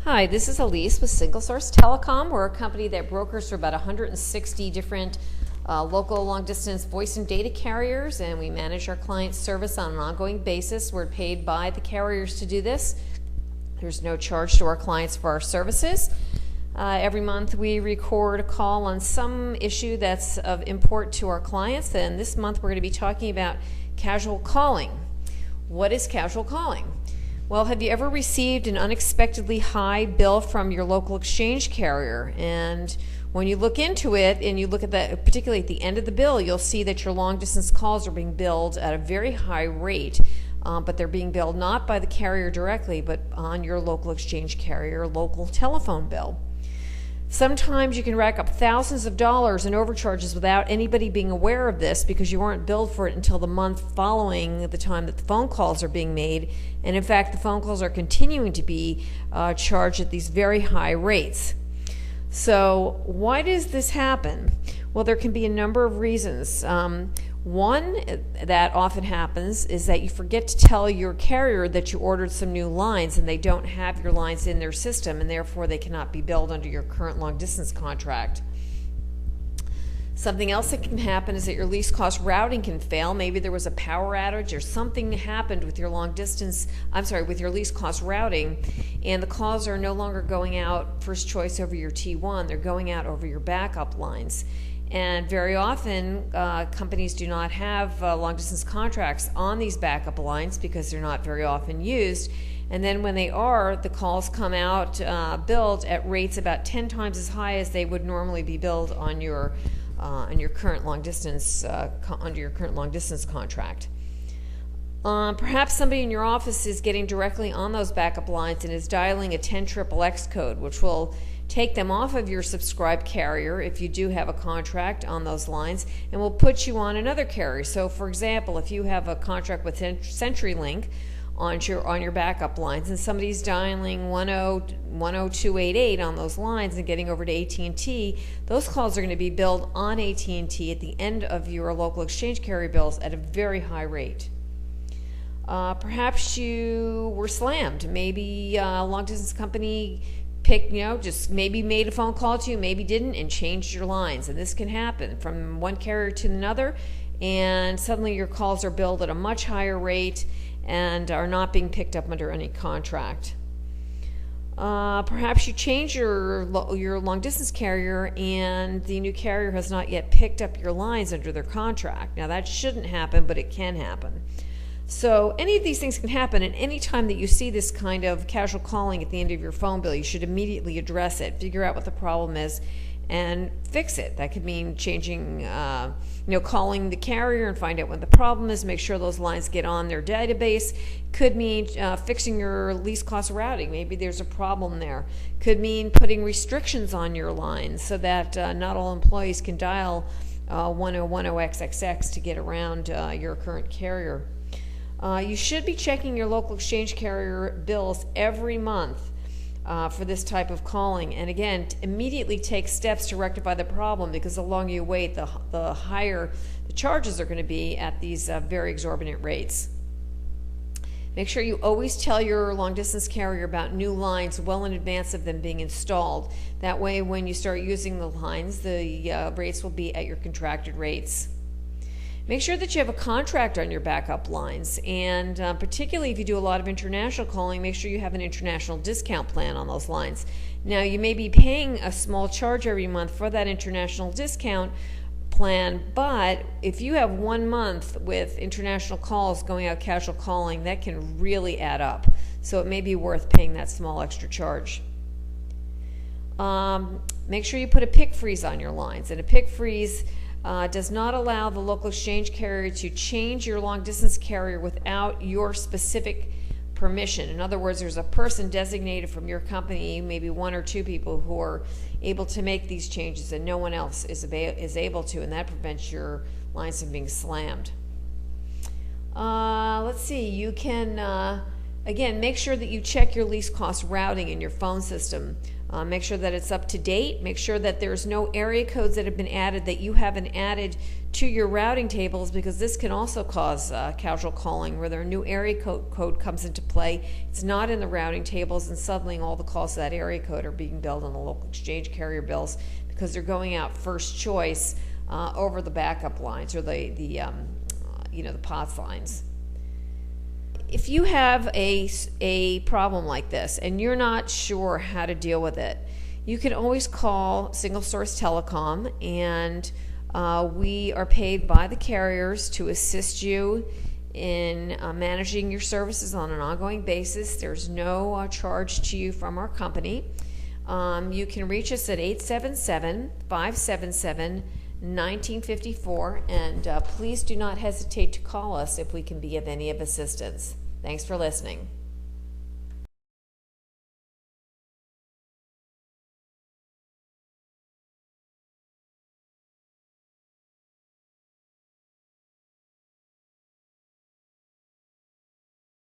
Hi, this is Elise with Single Source Telecom. We're a company that brokers for about 160 different local long-distance voice and data carriers, and we manage our clients' service on an ongoing basis. We're paid by the carriers to do this. There's no charge to our clients for our services. Every month we record a call on some issue that's of import to our clients, and this month we're going to be talking about casual calling. What is casual calling? Well, have you ever received an unexpectedly high bill from your local exchange carrier? And when you look into it and you look at that, particularly at the end of the bill, you'll see that your long distance calls are being billed at a very high rate, but they're being billed not by the carrier directly, but on your local exchange carrier local telephone bill. Sometimes you can rack up thousands of dollars in overcharges without anybody being aware of this because you weren't billed for it until the month following the time that the phone calls are being made. And in fact, the phone calls are continuing to be charged at these very high rates. So why does this happen? Well, there can be a number of reasons. One that often happens is that you forget to tell your carrier that you ordered some new lines and they don't have your lines in their system, and therefore they cannot be billed under your current long distance contract. Something else that can happen is that your least cost routing can fail. Maybe there was a power outage or something happened with your with your least cost routing, and the calls are no longer going out first choice over your T1, they're going out over your backup lines. And very often companies do not have long distance contracts on these backup lines because they're not very often used. And then when they are, the calls come out billed at rates about 10 times as high as they would normally be billed on your current long distance under your current long distance contract. Perhaps somebody in your office is getting directly on those backup lines and is dialing a 10XXX code, which will take them off of your subscribed carrier if you do have a contract on those lines, and will put you on another carrier. So for example, if you have a contract with CenturyLink on your backup lines and somebody's dialing 10288 on those lines and getting over to AT&T, those calls are going to be billed on AT&T at the end of your local exchange carrier bills at a very high rate. Perhaps you were slammed. Maybe a long distance company just maybe made a phone call to you, maybe didn't, and changed your lines. And this can happen from one carrier to another, and suddenly your calls are billed at a much higher rate and are not being picked up under any contract. Perhaps you change your long distance carrier and the new carrier has not yet picked up your lines under their contract. Now that shouldn't happen, but it can happen. So any of these things can happen, and any time that you see this kind of casual calling at the end of your phone bill, you should immediately address it, figure out what the problem is, and fix it. That could mean changing, calling the carrier and find out what the problem is, make sure those lines get on their database. Could mean fixing your least cost routing. Maybe there's a problem there. Could mean putting restrictions on your lines so that not all employees can dial 1010XXX to get around your current carrier. You should be checking your local exchange carrier bills every month for this type of calling, and again, immediately take steps to rectify the problem, because the longer you wait, the higher the charges are going to be at these very exorbitant rates. Make sure you always tell your long distance carrier about new lines well in advance of them being installed. That way when you start using the lines, the rates will be at your contracted rates. Make sure that you have a contract on your backup lines, and particularly if you do a lot of international calling, make sure you have an international discount plan on those lines. Now, you may be paying a small charge every month for that international discount plan, but if you have 1 month with international calls going out casual calling, that can really add up. So it may be worth paying that small extra charge. Make sure you put a pick freeze on your lines, and a pick freeze does not allow the local exchange carrier to change your long distance carrier without your specific permission. In other words, there's a person designated from your company, maybe 1 or 2 people, who are able to make these changes, and no one else is able to, and that prevents your lines from being slammed. Let's see, you can again, make sure that you check your least cost routing in your phone system Make sure that it's up to date. Make sure that there's no area codes that have been added that you haven't added to your routing tables, because this can also cause casual calling where their new area code comes into play. It's not in the routing tables, and suddenly all the calls to that area code are being billed on the local exchange carrier bills because they're going out first choice over the backup lines or the POTS lines. If you have a problem like this and you're not sure how to deal with it, you can always call Single Source Telecom, and we are paid by the carriers to assist you in managing your services on an ongoing basis. There's no charge to you from our company. You can reach us at 877-577-1954, and please do not hesitate to call us if we can be of any of assistance. Thanks for listening.